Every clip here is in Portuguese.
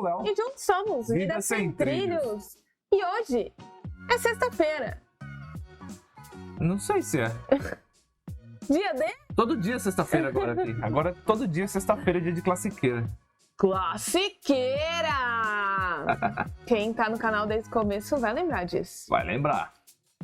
Léo. E juntos somos Vida Sem Trilhos. E hoje é sexta-feira. Não sei se é. Dia de... Todo dia é sexta-feira agora aqui. Agora todo dia é sexta-feira, dia de classiqueira. Classiqueira! Quem tá no canal desde o começo vai lembrar disso. Vai lembrar.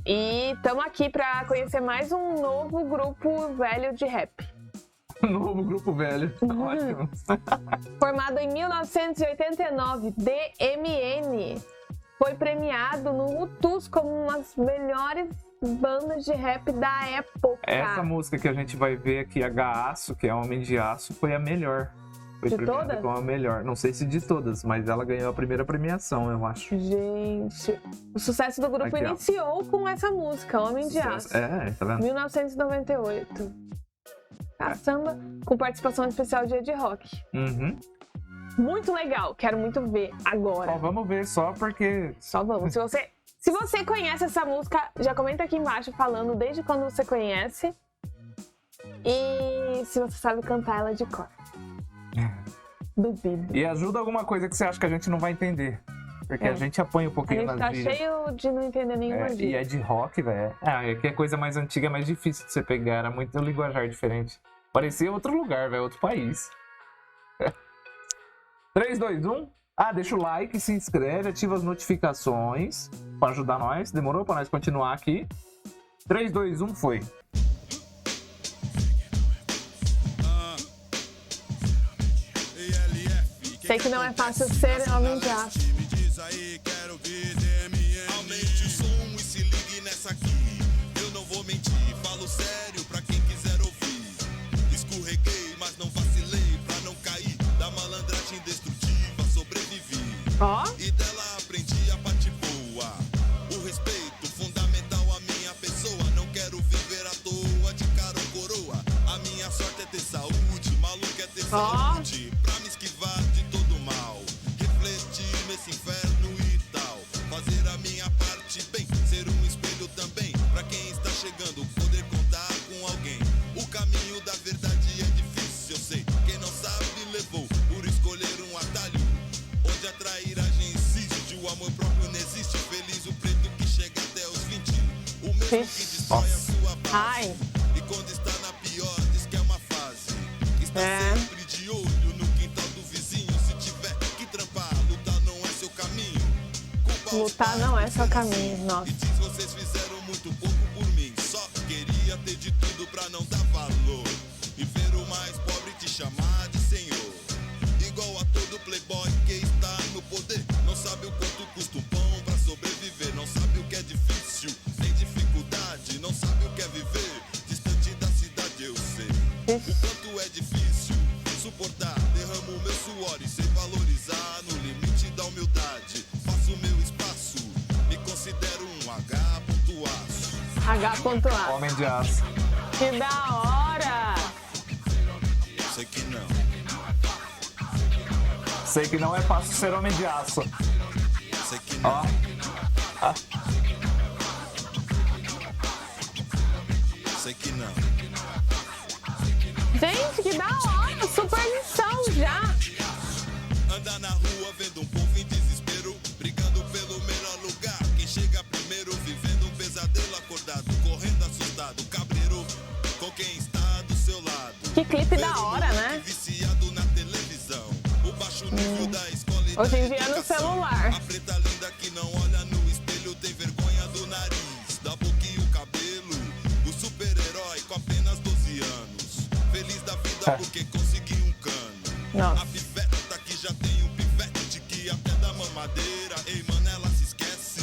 E estamos aqui para conhecer mais um novo grupo velho de rap. Novo grupo velho. Ótimo. Formado em 1989, DMN. Foi premiado no UTUS como uma das melhores bandas de rap da época. Essa música que a gente vai ver aqui, H-Aço, que é Homem de Aço, foi a melhor. Foi de premiada todas? como a melhor. Não sei se de todas, mas ela ganhou a primeira premiação, eu acho. Gente, o sucesso do grupo Aqui, iniciou com essa música, Homem de Aço. É, tá vendo? 1998. Caçamba, com participação especial de Ed Rock. Uhum. Muito legal, quero muito ver agora. Só vamos ver só porque... Só vamos. Se você conhece essa música, já comenta aqui embaixo falando desde quando você conhece. E se você sabe cantar ela de cor. Duvido. E ajuda alguma coisa que você acha que a gente não vai entender. Porque a gente apanha um A pouquinho gente nas tá gírias. cheio de não entender nenhuma E gíria. é de rock, velho. É que é coisa mais antiga, é mais difícil de você pegar. Era muito linguajar diferente. Parecia outro lugar, velho. Outro país. 3, 2, 1. Deixa o like, se inscreve, ativa as notificações pra ajudar nós. Demorou pra nós continuar aqui. 3, 2, 1, foi. Sei que não é fácil ser homem de aço. Me diz aí, quero ver DMN. Aumente o som e se ligue nessa aqui. Eu não vou mentir, falo sério pra quem quiser ouvir. Escorreguei, mas não vacilei pra não cair. Da malandragem destrutiva sobrevivi. Ó, E dela aprendi a parte boa. O respeito fundamental à minha pessoa. Não quero viver à toa de cara ou coroa. A minha sorte é ter saúde, maluco é ter saúde. Pra me esquivar de todo mal. Refletir nesse inferno e tal. Fazer a minha parte bem. Ser um espelho também. Pra quem está chegando, poder contar com alguém. O caminho da verdade é difícil, eu sei. Quem não sabe levou por escolher um atalho. Onde a trairagem insiste, o amor próprio não existe. Feliz o preto que chega até os 20. O mesmo que destrói a sua base. ai, E quando está na pior, diz que é uma fase. Está sempre de olho no quintal do vizinho. Se tiver que trampar, lutar não é seu caminho. Culpa aos lutar pais não é por seu ser caminho, assim. nossa. E diz vocês fizeram muito pouco por mim. Só queria ter de tudo pra não dar valor. E ver o mais pobre te chamar de senhor. Igual a todo playboy que está no poder. Não sabe o quanto custa um pão pra sobreviver. Não sabe o que é difícil, nem dificuldade. Não sabe o que é viver distante da cidade, eu sei. O quanto é difícil suportar. Derramo meu suor e sei valorizar. No limite da humildade, faço meu espaço. Me considero um H.aço. H.A. Homem de Aço. Que da hora! Sei que não. Sei que não é fácil ser homem de aço. Sei que Ó. não. Sei que não. Gente, que da hora! Super lição já! Anda na rua vendo um povo em desespero, brigando pelo melhor lugar. Quem chega primeiro, vivendo um pesadelo acordado, correndo assustado, cabreiro com quem está do seu lado. Que clipe da Ver o hora, moleque né? Viciado na televisão, o baixo nível da escola e Hoje da em dia é no educação. celular. A preta linda que não olha no espelho tem vergonha do nariz, da boca e o cabelo. O super-herói com apenas 12 anos, feliz da vida porque conseguiu um cano. Nossa. A piveta que já tem um pivete que até da mamadeira. Ei, mano, ela se esquece.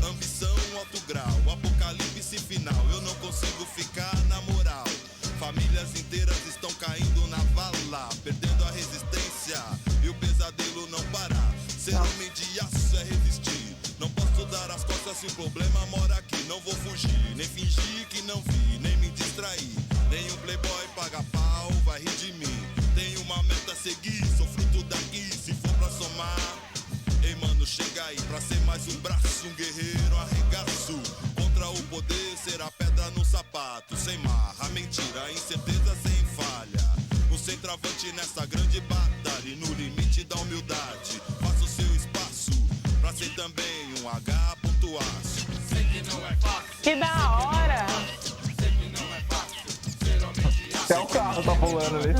Ambição, alto grau, apocalipse final. Eu não consigo ficar na moral. Famílias inteiras estão caindo na vala, perdendo a resistência e o pesadelo não parar. Ser homem de aço é resistir. Não posso dar as costas se o problema mora aqui. Não vou fugir, nem fingir que não vi, nem me distrair. Nenhum playboy paga pau, vai rir de mim. Tenho uma meta a seguir, sou fruto daqui. Se for pra somar, ei mano, chega aí. Pra ser mais um braço, um guerreiro, arregaço. Contra o poder, ser a pedra no sapato. Sem marra, mentira, incerteza sem falha. Um centroavante nessa grande batalha. E no limite da humildade, faço também um H.A. Que da hora! Até o carro tá pulando ali.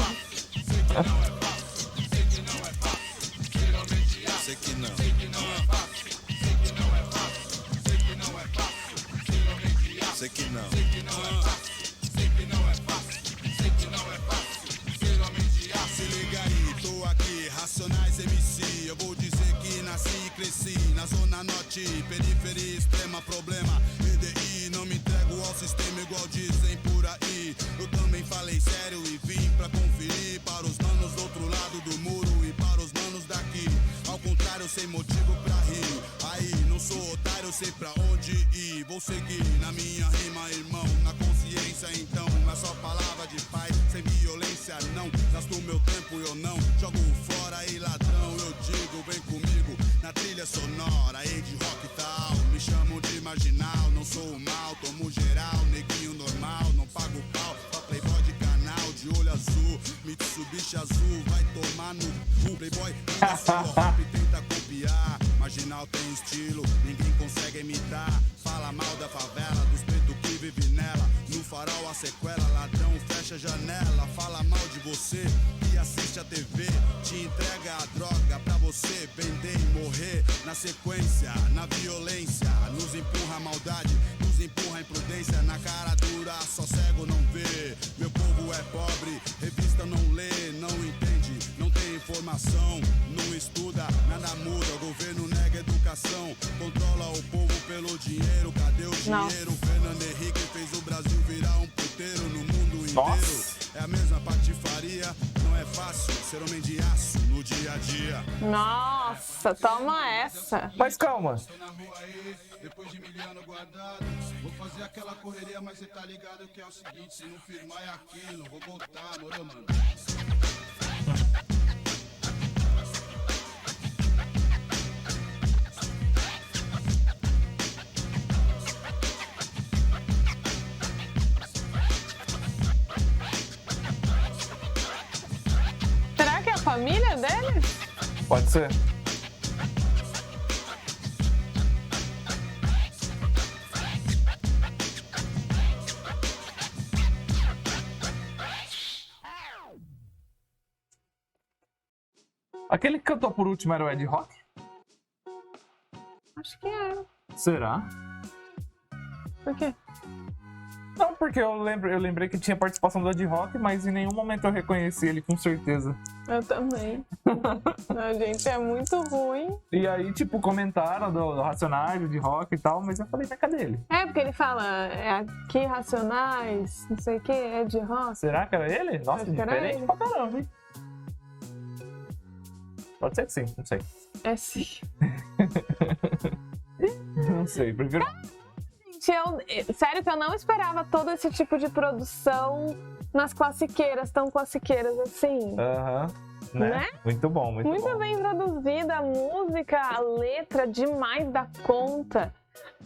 Sei que não. Sei que não. Se liga aí, tô aqui, Racionais MC. Eu vou dizer que nasci e cresci na Zona Norte, periferia extrema, problema. EDI, não me entrego ao sistema igual dizem por aí. Eu também falei sério e vim pra conferir para os manos do outro lado do muro e para os manos daqui. Ao contrário, sem motivo pra rir. Aí, não sou otário, sei pra onde ir. Vou seguir na minha rima, irmão, na consciência então. Na sua palavra de paz, sem violência não. Gasto meu tempo, eu não jogo fora e ladrão. Eu digo, vem comigo na trilha sonora, aí de rock e tal. Me chamam de marginal, não sou o mal. Tomo geral, neguinho normal. Não pago pau pra playboy de canal, de olho azul. Mitsubishi azul, vai tomar no cu. Playboy, ainda sua roupa e tenta copiar. Marginal tem estilo, ninguém consegue imitar. Fala mal da favela, dos pretos que vive nela. No farol a sequela, ladrão fecha a janela. Fala mal de você que assiste a TV. Te entrega a droga pra você vender e morrer. Na sequência, na violência. Nos empurra a maldade, nos empurra a imprudência. Na cara dura, só cego não vê. Meu povo é pobre, revista não lê, não entende. Não tem informação, não estuda, nada muda. O governo nega educação, controla o povo pelo dinheiro. Cadê o dinheiro? Fernando Henrique fez o Brasil virar um puteiro no mundo inteiro. Nossa. É a mesma patifaria, não é fácil ser homem de aço no dia a dia. Nossa, toma essa! Mas calma. Na rua aí, depois de miliano guardado, vou fazer aquela correria, mas cê tá ligado que é o seguinte, se não firmar é aquilo, vou voltar, morou, mano? Será que é a família deles? Pode ser. Aquele que cantou por último era o Ed Rock? Acho que é. Será? Por quê? Não, porque eu lembrei que tinha participação do Ed Rock, mas em nenhum momento eu reconheci ele com certeza. Eu também. A gente é muito ruim. E aí, tipo, comentaram do Racionais, de rock e tal, mas eu falei, mas cadê ele? É, porque ele fala, é aqui Racionais, não sei o que, é de rock. Será que era ele? Nossa, Acho que era diferente ele. pra caramba, hein? Pode ser que sim, não sei. É sim. Não sei, prefiro... Sério que eu não esperava todo esse tipo de produção nas classiqueiras, tão classiqueiras assim. Aham, né? Muito bom, muito bom. Bem produzida, a música, a letra, demais da conta.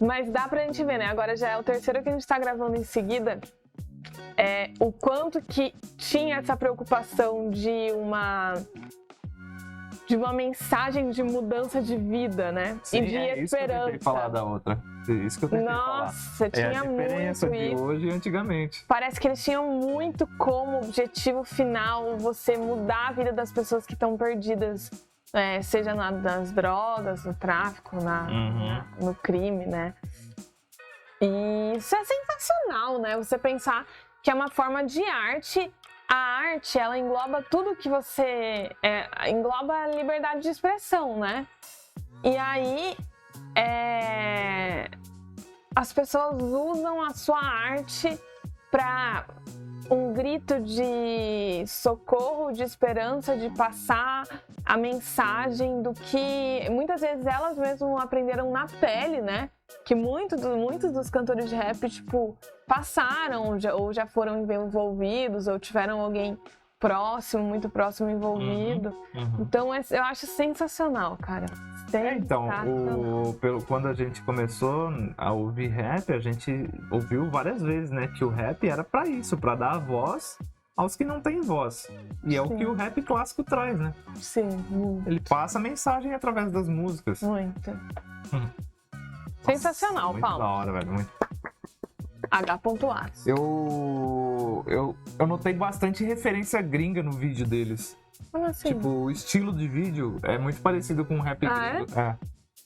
Mas dá pra gente ver, né? Agora já é o terceiro que a gente tá gravando em seguida. O quanto que tinha essa preocupação de uma mensagem de mudança de vida, né? Sim, e de isso esperança. que eu tentei falar da outra. Isso que eu tentei falar. Nossa, tinha é a diferença muito de isso. hoje e antigamente. Parece que eles tinham muito como objetivo final você mudar a vida das pessoas que estão perdidas, seja nas drogas, no tráfico, no crime, né? E isso é sensacional, né? Você pensar que é uma forma de arte. A arte, ela engloba tudo que você... engloba a liberdade de expressão, né? E aí, as pessoas usam a sua arte para um grito de socorro, de esperança, de passar a mensagem do que muitas vezes elas mesmas aprenderam na pele, né? Que muitos dos cantores de rap, tipo, passaram ou já foram envolvidos ou tiveram alguém próximo, muito próximo envolvido. Então, eu acho sensacional, cara. Então, quando a gente começou a ouvir rap, a gente ouviu várias vezes, né? Que o rap era pra isso, pra dar a voz aos que não têm voz. E é o que o rap clássico traz, né? Sim, muito. Ele passa a mensagem através das músicas. Muito. Sensacional, muito Paulo. da hora, velho. Muito. H.A. Eu notei bastante referência gringa no vídeo deles. Como assim? Tipo, o estilo de vídeo é muito parecido com o rap gringo.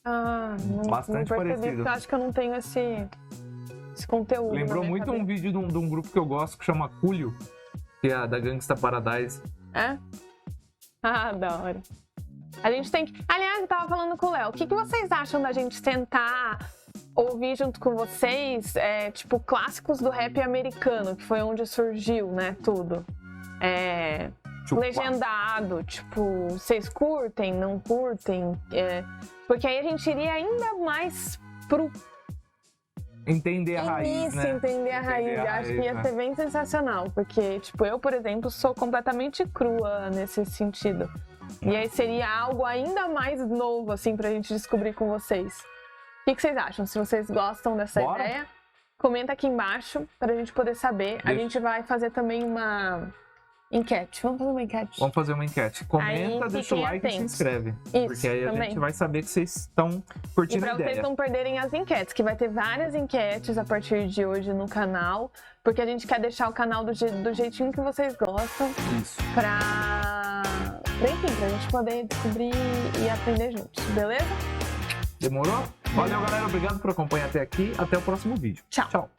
Não Bastante não percebi, parecido. Porque eu acho que eu não tenho esse conteúdo. Lembrou muito um vídeo de um grupo que eu gosto que chama Culio, que é da Gangsta Paradise. É? Da hora. A gente tem que... Aliás, eu tava falando com o Léo. O que vocês acham da gente tentar ouvir junto com vocês, tipo, clássicos do rap americano, que foi onde surgiu, né, tudo. Legendado, tipo, vocês curtem, não curtem? Porque aí a gente iria ainda mais pro entender a raiz, né? Entender a raiz. Eu acho que ia ser bem sensacional, porque, tipo, eu, por exemplo, sou completamente crua nesse sentido. E aí seria algo ainda mais novo, assim, pra gente descobrir com vocês. O que vocês acham? Se vocês gostam dessa ideia, comenta aqui embaixo pra gente poder saber. A gente vai fazer também uma enquete. Vamos fazer uma enquete? Vamos fazer uma enquete. Comenta, deixa o like e se inscreve. Porque aí a gente vai saber que vocês estão curtindo a ideia. E pra vocês não perderem as enquetes, que vai ter várias enquetes a partir de hoje no canal. Porque a gente quer deixar o canal do jeitinho que vocês gostam. Isso. Enfim, pra gente poder descobrir e aprender juntos, beleza? Demorou? Valeu, galera. Obrigado por acompanhar até aqui. Até o próximo vídeo. Tchau.